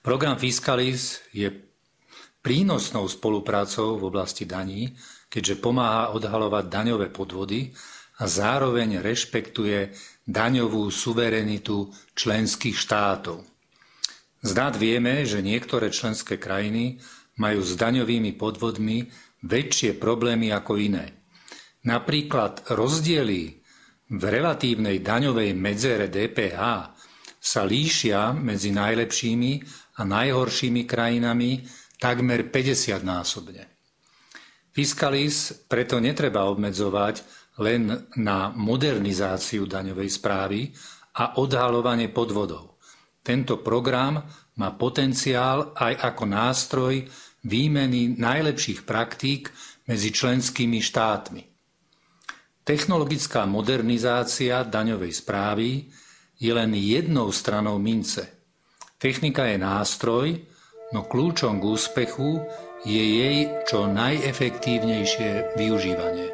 Program Fiscalis je prínosnou spoluprácou v oblasti daní, keďže pomáha odhaľovať daňové podvody a zároveň rešpektuje daňovú suverenitu členských štátov. Z dát vieme, že niektoré členské krajiny majú s daňovými podvodmi väčšie problémy ako iné. Napríklad rozdiely v relatívnej daňovej medzere DPH sa líšia medzi najlepšími a najhoršími krajinami takmer 50-násobne. Fiscalis preto netreba obmedzovať len na modernizáciu daňovej správy a odhaľovanie podvodov. Tento program má potenciál aj ako nástroj výmeny najlepších praktík medzi členskými štátmi. Technologická modernizácia daňovej správy je len jednou stranou mince. Technika je nástroj, no kľúčom k úspechu je jej čo najefektívnejšie využívanie.